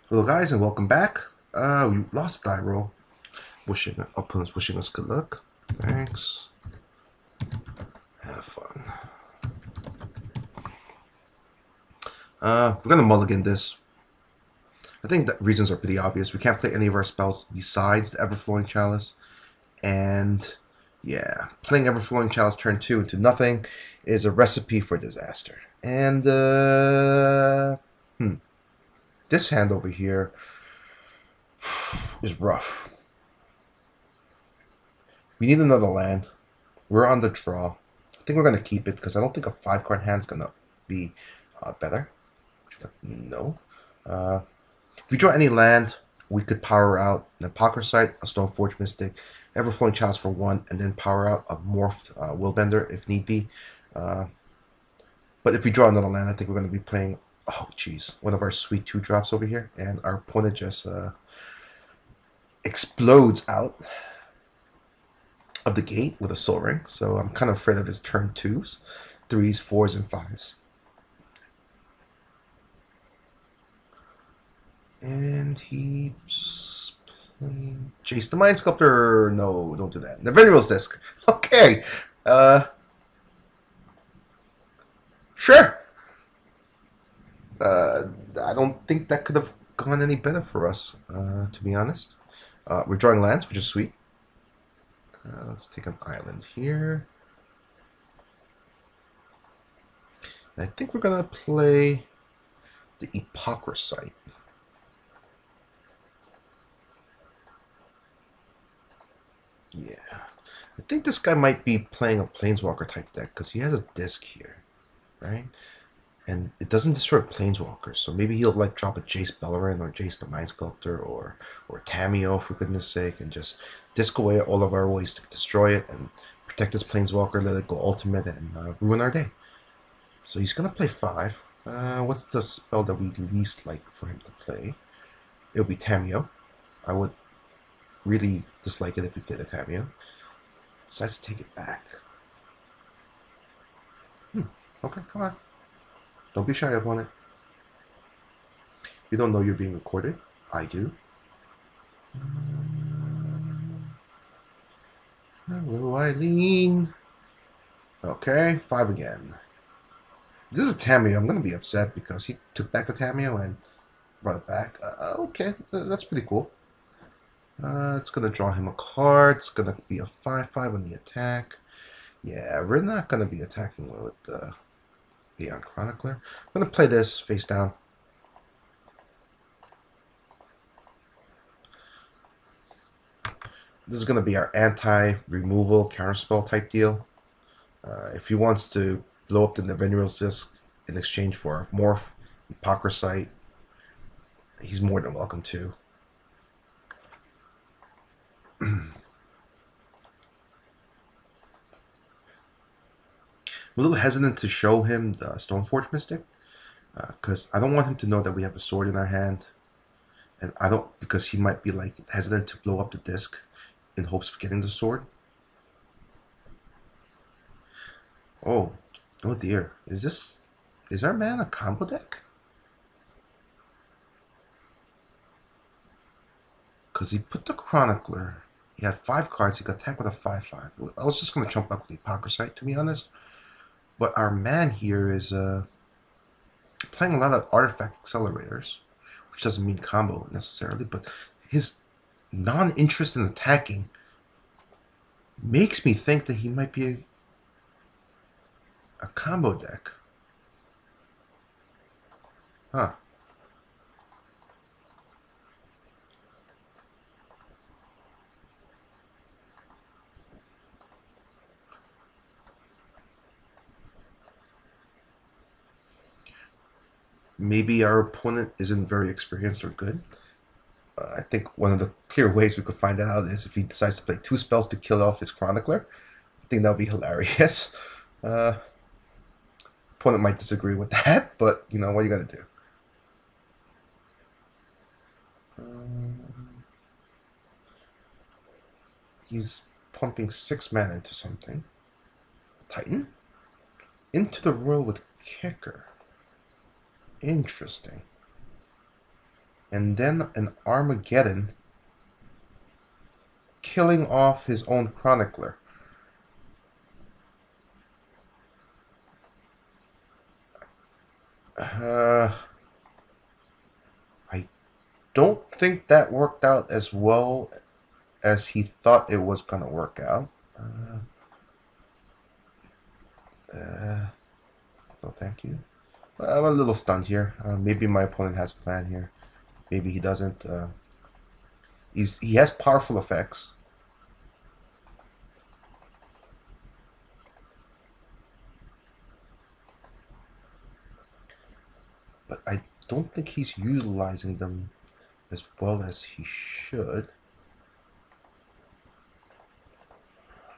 Hello guys and welcome back. We lost die roll. Opponents wishing us good luck. Thanks. Have fun. We're gonna mulligan this. I think the reasons are pretty obvious. We can't play any of our spells besides the Everflowing Chalice. And yeah, playing Everflowing Chalice turn 2 into nothing is a recipe for disaster. And this hand over here is rough. We need another land. We're on the draw. I think we're going to keep it because I don't think a 5-card hand is going to be better. No. If we draw any land, we could power out an Apocryphite, a Stoneforge Mystic, Everflowing Chalice for 1, and then power out a Morphed Willbender if need be. But if we draw another land, I think we're going to be playing, oh jeez, one of our sweet 2-drops over here, and our opponent just explodes out of the gate with a Soul Ring. So I'm kind of afraid of his turn 2s, 3s, 4s, and 5s. And he's playing Jace the Mind Sculptor. No, don't do that. The Veneral's Disc. Okay. Sure. I don't think that could have gone any better for us, to be honest. We're drawing lands, which is sweet. Let's take an island here. I think we're going to play the Apocryphite. Yeah. I think this guy might be playing a Planeswalker type deck because he has a disc here, right? And it doesn't destroy Planeswalkers, so maybe he'll like drop a Jace Beleren or Jace the Mind Sculptor or Tamiyo, for goodness sake, and just disc away all of our ways to destroy it and protect his Planeswalker, let it go ultimate, and ruin our day. So he's going to play 5. What's the spell that we least like for him to play? It'll be Tamiyo. I would really dislike it if we played a Tamiyo. Decides to take it back. Okay, come on. Don't be shy upon it. You don't know you're being recorded. I do. Hello, Eileen. Okay, 5 again. This is Tamiyo. I'm going to be upset because he took back the Tamiyo and brought it back. Okay, that's pretty cool. It's going to draw him a card. It's going to be a 5/5 on the attack. Yeah, we're not going to be attacking with the Beyond Chronicler. I'm going to play this face down. This is going to be our anti-removal counterspell type deal. If he wants to blow up the Veneral's Disc in exchange for a Morph, Apocryphite, he's more than welcome to. I'm a little hesitant to show him the Stoneforge Mystic because I don't want him to know that we have a sword in our hand, and I don't, because he might be like hesitant to blow up the disc in hopes of getting the sword. Oh dear, is our man a combo deck? Because he put the Chronicler. He had 5 cards. He got attacked with a 5/5. I was just going to jump up with the Apocryphite, to be honest. But our man here is playing a lot of artifact accelerators, which doesn't mean combo necessarily, but his non-interest in attacking makes me think that he might be a combo deck. Huh. Maybe our opponent isn't very experienced or good. I think one of the clear ways we could find that out is if he decides to play 2 spells to kill off his Chronicler. I think that would be hilarious. Opponent might disagree with that, but you know, what you gotta do. He's pumping 6 mana into something. Titan? Into the Royal with Kicker. Interesting. and then an Armageddon, killing off his own chronicler. I don't think that worked out as well as he thought it was gonna work out. No, thank you. I'm a little stunned here. Maybe my opponent has a plan here. Maybe he doesn't. He has powerful effects. But I don't think he's utilizing them as well as he should.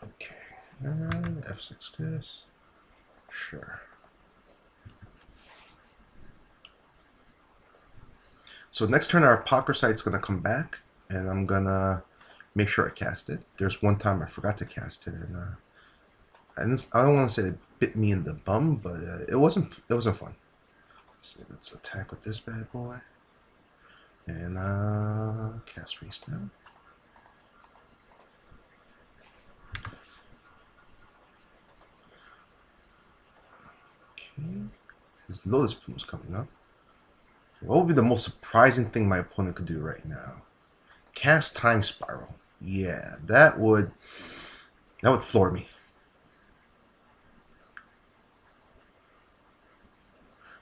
Okay, F6 this. Sure. So next turn our Apocryphyte's gonna come back, and I'm gonna make sure I cast it. There's one time I forgot to cast it, and I don't want to say it bit me in the bum, but it wasn't fun. So let's attack with this bad boy, and cast Race down. Okay, his Lotus Plume is coming up. What would be the most surprising thing my opponent could do right now? Cast Time Spiral. Yeah, that would floor me.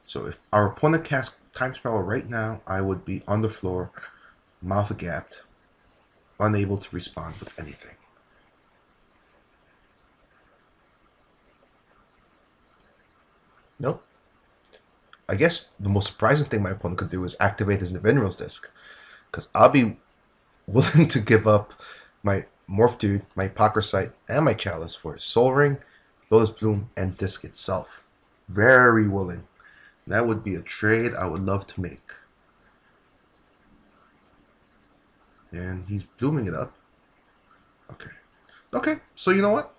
So if our opponent casts Time Spiral right now, I would be on the floor, mouth agape, unable to respond with anything. Nope. I guess the most surprising thing my opponent could do is activate his Nevinyrral's Disc, because I'll be willing to give up my Morph Dude, my Apocryphite, and my Chalice for Soul Ring, Lotus Bloom, and Disc itself. Very willing. That would be a trade I would love to make. And he's blooming it up. Okay. Okay, so you know what?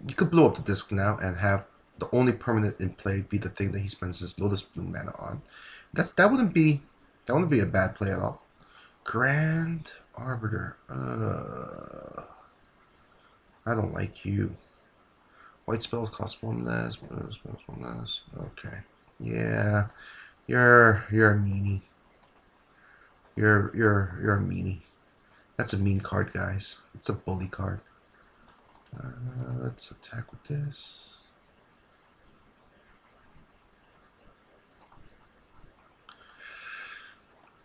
You could blow up the disc now and have the only permanent in play be the thing that he spends his Lotus Bloom mana on. That wouldn't be a bad play at all. Grand Arbiter. I don't like you. White spells cost one less. Okay. Yeah. You're a meanie. You're a meanie. That's a mean card, guys. It's a bully card. Let's attack with this.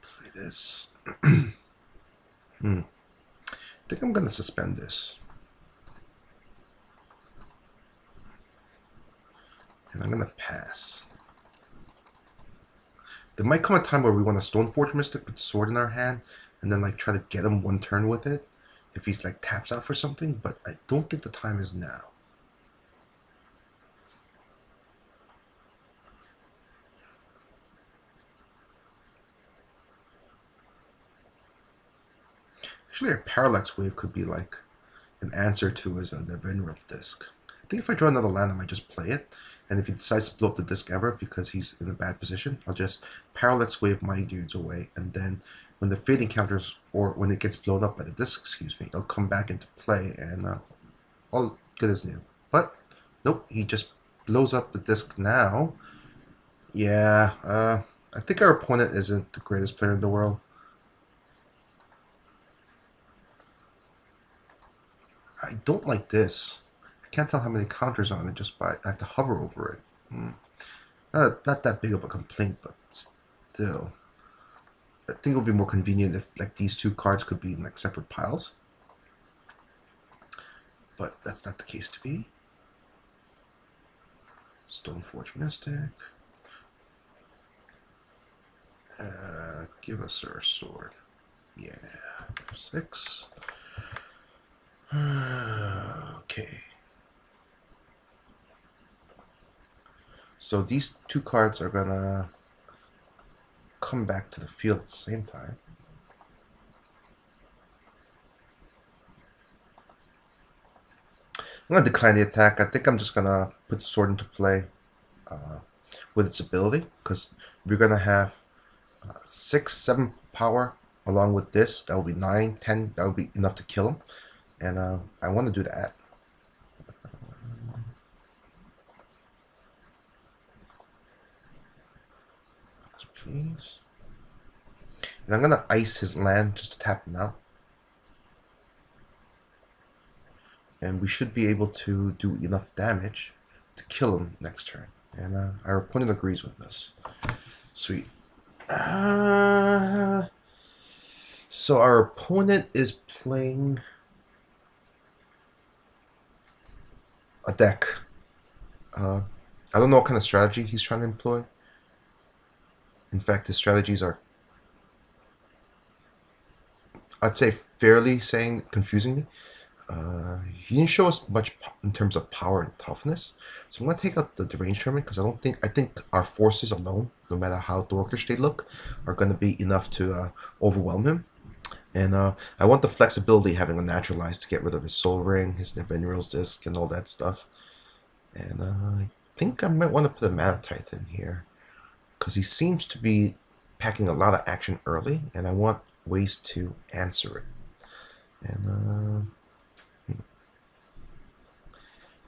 Play this. I think I'm gonna suspend this. And I'm gonna pass. There might come a time where we want a Stoneforge Mystic with the sword in our hand and then like try to get him one turn with it if he's like taps out for something, but I don't think the time is now. Actually, a Parallax Wave could be like an answer to his Nevinyrral's Disc. I think if I draw another land, I might just play it. And if he decides to blow up the disc ever because he's in a bad position, I'll just Parallax Wave my dudes away. And then when the fate encounters, or when it gets blown up by the disc, excuse me, it'll come back into play and all good as new. But, nope, he just blows up the disc now. Yeah, I think our opponent isn't the greatest player in the world. I don't like this. I can't tell how many counters on it just by I have to hover over it. Not that big of a complaint, but still. I think it would be more convenient if like these two cards could be in like separate piles. But that's not the case to be. Stoneforge Mystic. Give us our sword. Yeah, 6. Okay. So these two cards are gonna come back to the field at the same time. I'm gonna decline the attack. I think I'm just gonna put the sword into play with its ability, because we're gonna have 6, 7 power along with this. That will be 9, 10. That will be enough to kill him. And I want to do that. Please. And I'm going to ice his land just to tap him out. And we should be able to do enough damage to kill him next turn. And our opponent agrees with us. Sweet. So our opponent is playing a deck. I don't know what kind of strategy he's trying to employ. In fact, his strategies are, I'd say, fairly confusing me. He didn't show us much in terms of power and toughness, so I'm gonna take out the deranged tournament because I think our forces alone, no matter how dorkish they look, are gonna be enough to overwhelm him. And I want the flexibility having a naturalize to get rid of his soul ring, his Nevinyrral's disc, and all that stuff. And I think I might want to put a Magnetoxx in here because he seems to be packing a lot of action early, and I want ways to answer it.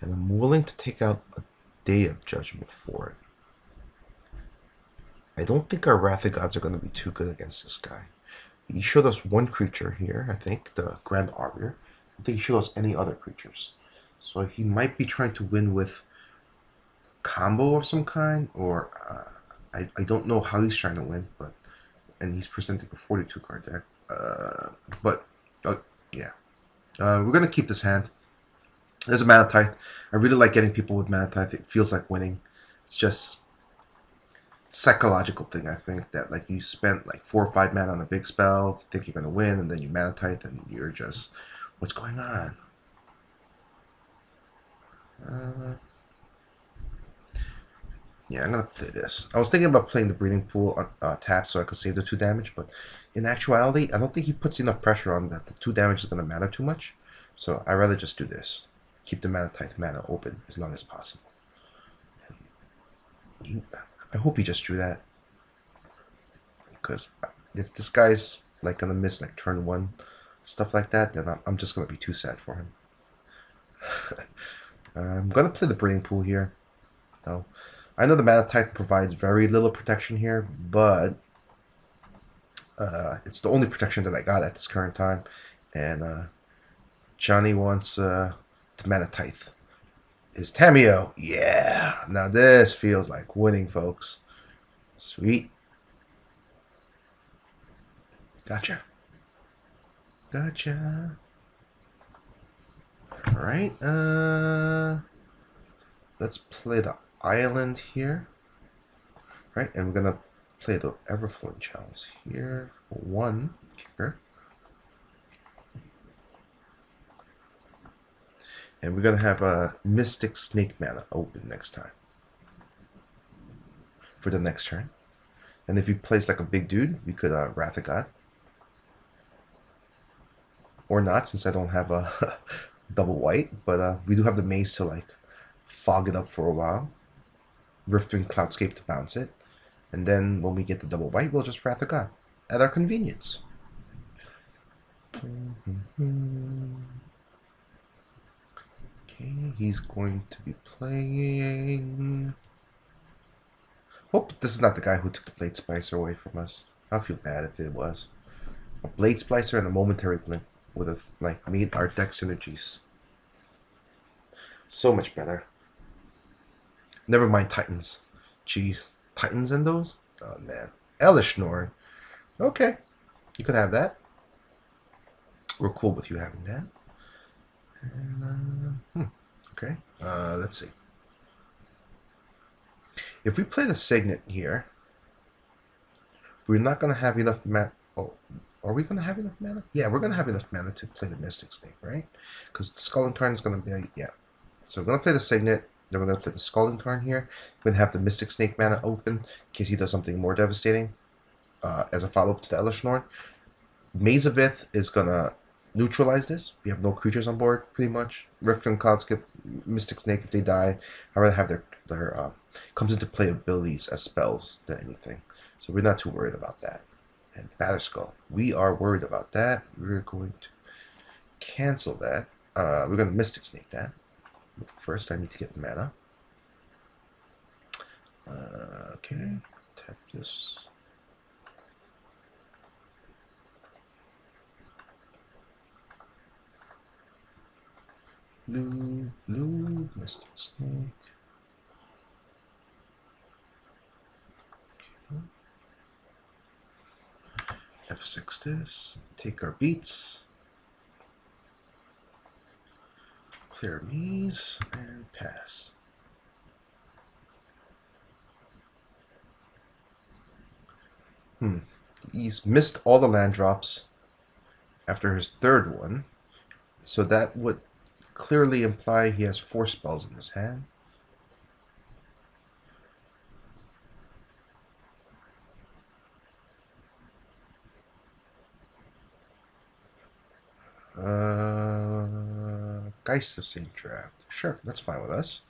And I'm willing to take out a Day of Judgment for it. I don't think our Wrath of Gods are going to be too good against this guy. He showed us one creature here, I think, the Grand Arbiter. I think he showed us any other creatures. So he might be trying to win with combo of some kind, or I don't know how he's trying to win, and he's presenting a 42 card deck. Yeah. We're going to keep this hand. There's a Magnetoxx. I really like getting people with Magnetoxx. It feels like winning. It's just a psychological thing, I think, that like you spent like 4 or 5 mana on a big spell, you think you're going to win, and then you Magnetoxx, and you're just, what's going on? Yeah, I'm going to play this. I was thinking about playing the Breeding Pool on tap so I could save the 2 damage, but in actuality, I don't think he puts enough pressure on that the 2 damage is going to matter too much. So I'd rather just do this. Keep the Magnetoxx mana open as long as possible. I hope he just drew that. Because if this guy's like going to miss like turn 1, stuff like that, then I'm just going to be too sad for him. I'm going to play the Breeding Pool here. No. I know the Magnetoxx provides very little protection here, but it's the only protection that I got at this current time. And Johnny wants the Magnetoxx. Is Tamiyo. Yeah. Now this feels like winning, folks. Sweet. Gotcha. Gotcha. Alright. Let's play the island here. Right, and we're gonna play the Everflowing Chalice here for 1 kicker. And we're going to have a Mystic Snake mana open next time. For the next turn. And if you place like a big dude, we could Wrath of God. Or not, since I don't have a double white. But we do have the maze to like fog it up for a while. Rifting Cloudscape to bounce it. And then when we get the double white, we'll just Wrath of God. At our convenience. Okay, he's going to be playing... Hope this is not the guy who took the Blade Splicer away from us. I'll feel bad if it was. A Blade Splicer and a Momentary Blink would have like made our deck synergies so much better. Never mind Titans. Jeez. Titans and those? Oh man. Elish Norn. Okay. You could have that. We're cool with you having that. And, okay. Let's see. If we play the Signet here, we're not going to have enough mana. Oh, are we going to have enough mana? Yeah, we're going to have enough mana to play the Mystic Snake, right? Because the Scalding Tarn is going to be, yeah. So we're going to play the Signet, then we're going to play the Scalding Tarn here. We're going to have the Mystic Snake mana open in case he does something more devastating as a follow-up to the Elish Norn. Maze of Ith is going to neutralize this. We have no creatures on board, pretty much. Rift and Cloudskip, Mystic Snake, if they die, I'd rather have their comes into play abilities as spells than anything. So we're not too worried about that. And Batterskull, we are worried about that. We're going to cancel that. We're going to Mystic Snake that. But first, I need to get mana. Okay, tap this. Blue, Mystic Snake. Okay. F6 this. Take our beats. Clear these and pass. He's missed all the land drops after his third one, so that would clearly imply he has 4 spells in his hand. Geist of Same Draft. Sure, that's fine with us.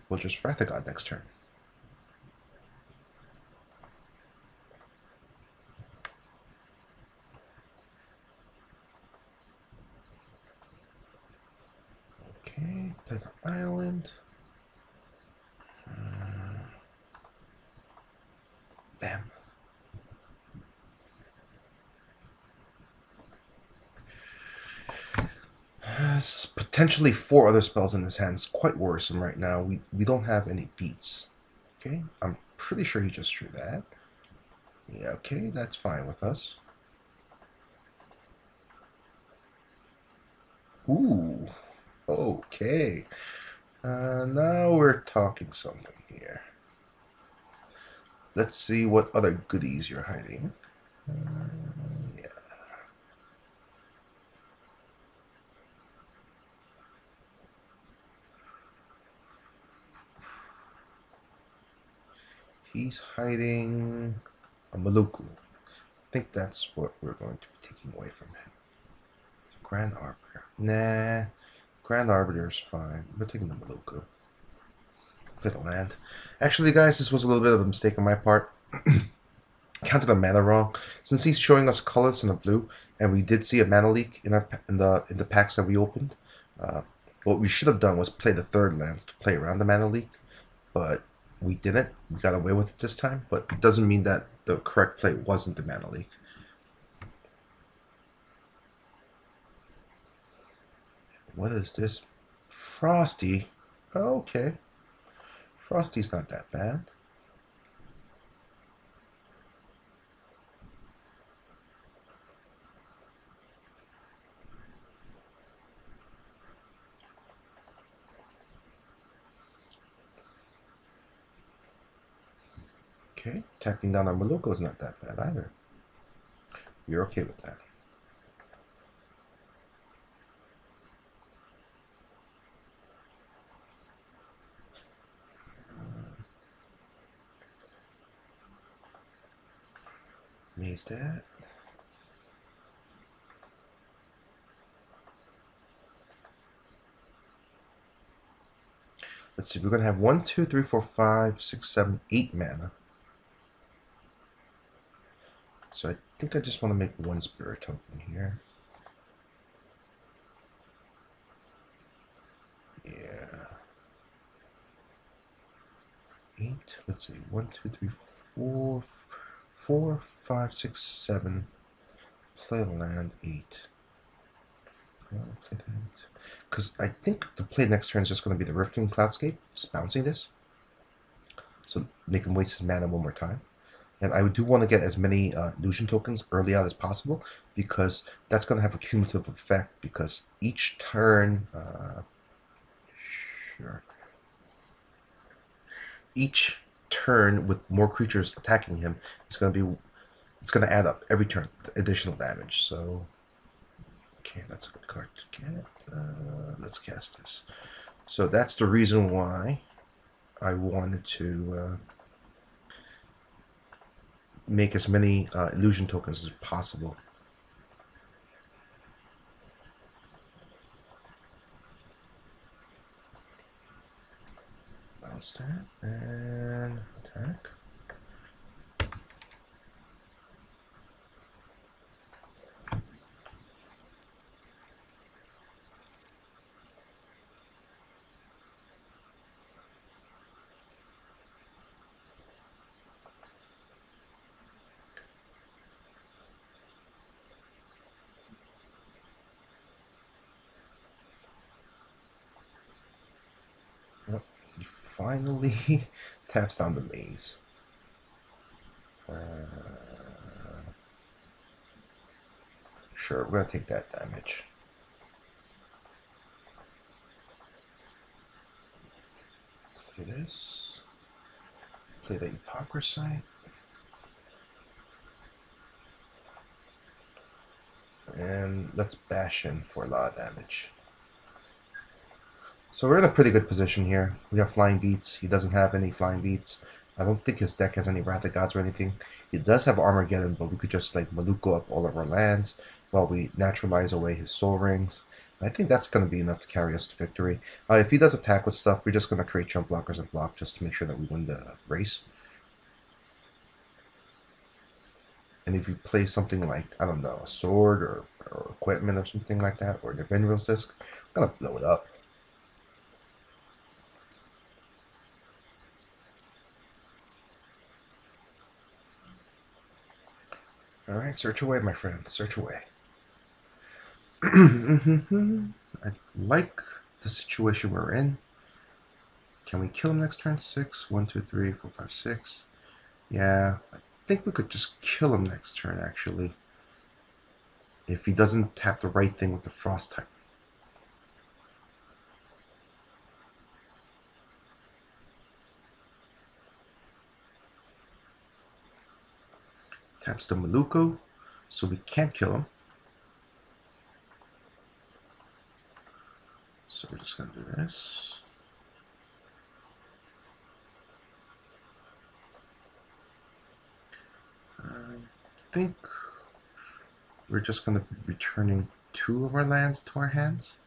We'll just Wrath of God next turn. Okay, play the island. Bam. Has potentially 4 other spells in his hand. It's quite worrisome right now. We don't have any beats. Okay, I'm pretty sure he just drew that. Yeah, okay, that's fine with us. Ooh, okay. Now we're talking something here. Let's see what other goodies you're hiding. Yeah. He's hiding a Maluku. I think that's what we're going to be taking away from him. Grand Arbiter. Nah, Grand Arbiter is fine. We're taking the Maluku. Play the land. Actually, guys, this was a little bit of a mistake on my part. Counted the mana wrong. Since he's showing us colors in the blue, and we did see a mana leak in the packs that we opened. What we should have done was play the third land to play around the mana leak, but we didn't. We got away with it this time, but it doesn't mean that the correct play wasn't the mana leak. What is this? Frosty. Oh, okay. Frosty's not that bad. Okay, tapping down on Maluko is not that bad either. You're okay with that. Maze that. Let's see, we're going to have 1, 2, 3, 4, 5, 6, 7, 8 mana. So I think I just want to make 1 spirit token here. Yeah. 8, let's see, 1, 2, 3, 4, 4, 5, 6, 7. Play land 8. Because I think the play next turn is just going to be the Rifting Cloudscape, just bouncing this. So make him waste his mana one more time. And I do want to get as many illusion tokens early out as possible, because that's going to have a cumulative effect, because each turn... Each turn with more creatures attacking him, it's going to add up every turn, additional damage. So... Okay, that's a good card to get. Let's cast this. So that's the reason why I wanted to make as many illusion tokens as possible. Bounce that and attack. finally taps down the maze. Sure, we're gonna take that damage. Play this. Play the Hypocrisite. And let's bash in for a lot of damage. So we're in a pretty good position here. We have flying beats. He doesn't have any flying beats. I don't think his deck has any Wrath of Gods or anything. He does have Armageddon, but we could just like Maluko up all of our lands while we naturalize away his Soul Rings. I think that's going to be enough to carry us to victory. If he does attack with stuff, we're just going to create jump blockers and block just to make sure that we win the race. And if you play something like, I don't know, a sword or equipment or something like that, or the Venreal's Disc, I'm going to blow it up. Alright, search away, my friend. Search away. I like the situation we're in. Can we kill him next turn? 6, 1, 2, 3, 4, 5, 6. Yeah, I think we could just kill him next turn, actually. If he doesn't tap the right thing with the Frost type. Taps the Maluko, so we can't kill him. So we're just going to do this. I think we're just going to be returning 2 of our lands to our hands.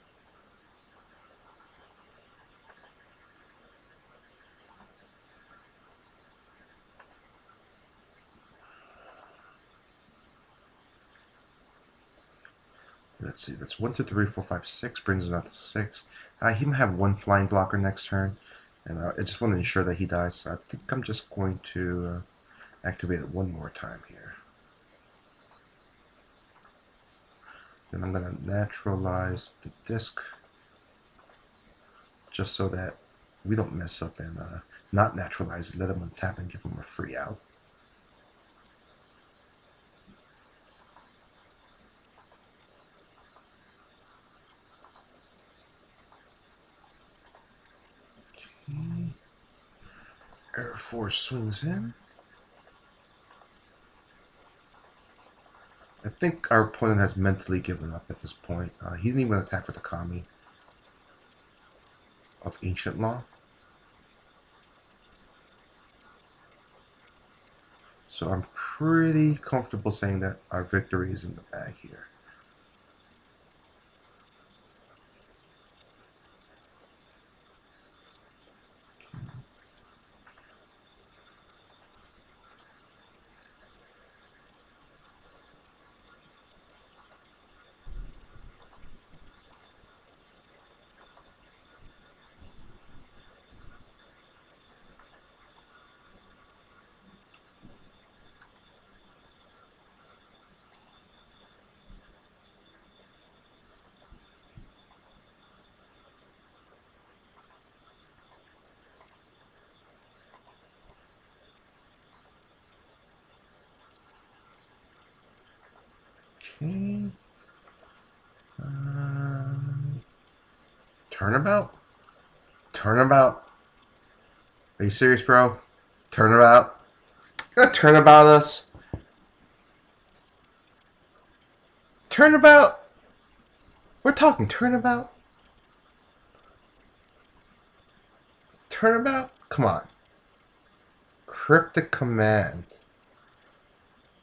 Let's see, that's 1, 2, 3, 4, 5, 6, brings it out to 6. He might have 1 flying blocker next turn, and I just want to ensure that he dies, so I think I'm just going to activate it 1 more time here. Then I'm going to naturalize the disc, just so that we don't mess up and not naturalize it, let him untap and give him a free out. Air Force swings in. I think our opponent has mentally given up at this point. He didn't even attack with the Kami of Ancient Law. So I'm pretty comfortable saying that our victory is in the bag here. Okay. Turnabout? Turnabout? Are you serious, bro? Turnabout? You gonna turnabout us? Turnabout? We're talking turnabout? Turnabout? Come on. Cryptic command.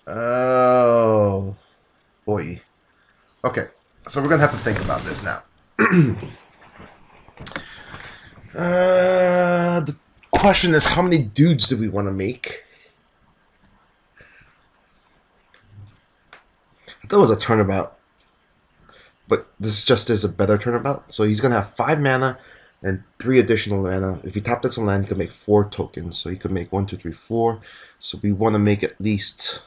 Oh. Boy. Okay, so we're gonna have to think about this now. The question is, how many dudes do we want to make? I thought it was a turnabout, but this just is a better turnabout. So he's gonna have 5 mana and 3 additional mana. If he top decks a land, he can make 4 tokens. So he could make 1, 2, 3, 4. So we want to make at least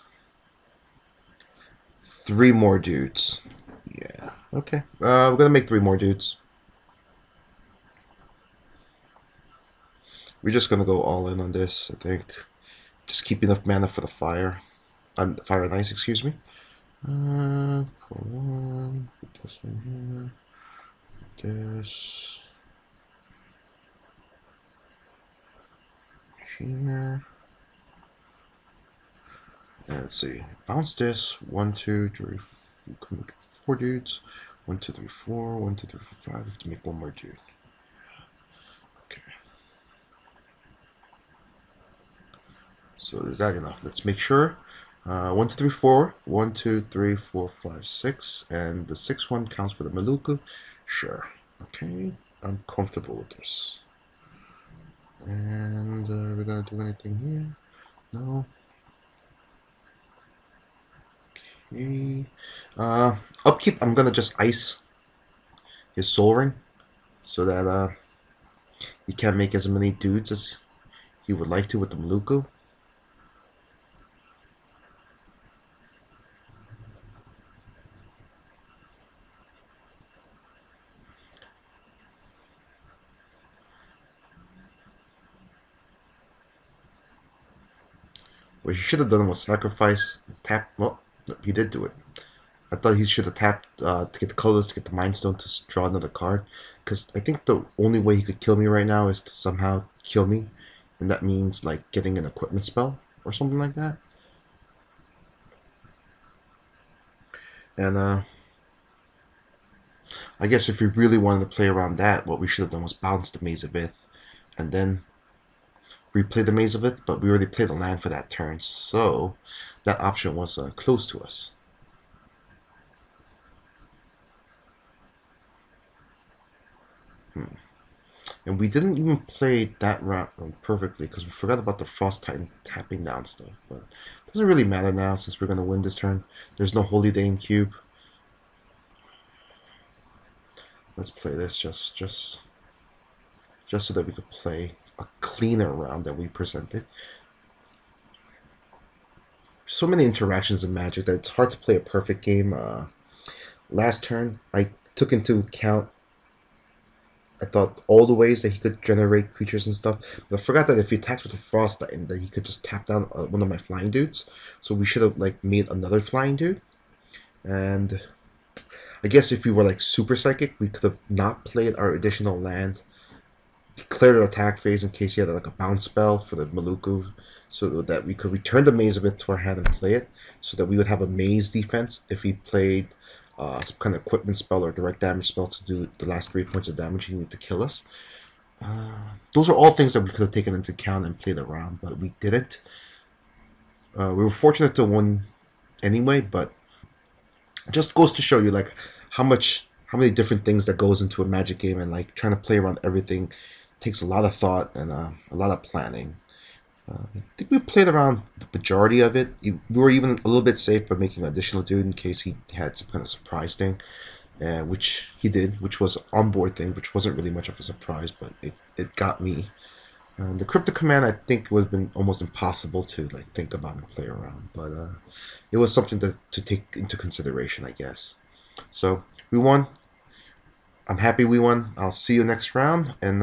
3 more dudes. Yeah. Okay. We're gonna make 3 more dudes. We're just gonna go all in on this, I think. Just keep enough mana for the fire. Fire and ice, excuse me. Put one, put this in here. This here. And let's see. Bounce this. 1, 2, 3, 4 dudes. 1, 2, 3, 4. 1, 2, 3, 4, 5. We have to make one more dude. Okay. So is that enough? Let's make sure. 1, 2, 3, 4. 1, 2, 3, 4, 5, 6. And the 6th one counts for the Maluku. Sure. Okay. I'm comfortable with this. And we're gonna do anything here? No. Okay. Upkeep, I'm gonna just ice his soul ring so that he can't make as many dudes as he would like to with the Maluku. What he should have done was sacrifice, tap. Well, no, he did do it. I thought he should have tapped to get the colors, to get the Mind Stone, to draw another card. Because I think the only way he could kill me right now is to somehow kill me. And that means like getting an equipment spell or something like that. And I guess if we really wanted to play around that, what we should have done was bounce the Maze of Ith and then replay the Maze of Ith, but we already played the land for that turn, so that option was close to us. And we didn't even play that round perfectly because we forgot about the Frost Titan tapping down stuff, but it doesn't really matter now since we're going to win this turn. There's no Holy Day in cube. Let's play this just so that we could play a cleaner round that we presented. So many interactions in Magic that it's hard to play a perfect game. Last turn, I took into account, I thought, all the ways that he could generate creatures and stuff, but I forgot that if he attacks with a Frost Titan, that he could just tap down one of my flying dudes. So we should have like made another flying dude. And I guess if we were like super psychic, we could have not played our additional land, declared our attack phase in case he had like a bounce spell for the Maluku, so that we could return the Maze of Ith to our hand and play it, so that we would have a maze defense if he played some kind of equipment spell or direct damage spell to do the last 3 points of damage he needed to kill us. Those are all things that we could have taken into account and played around, but we didn't. We were fortunate to win anyway, but it just goes to show you like how many different things that goes into a Magic game, and like trying to play around everything takes a lot of thought and a lot of planning. I think we played around the majority of it. We were even a little bit safe by making an additional dude in case he had some kind of surprise thing, which he did, which was an onboard thing, which wasn't really much of a surprise, but it got me. The Cryptic Command, I think, would have been almost impossible to like think about and play around, but it was something to take into consideration, I guess. So we won. I'm happy we won. I'll see you next round, and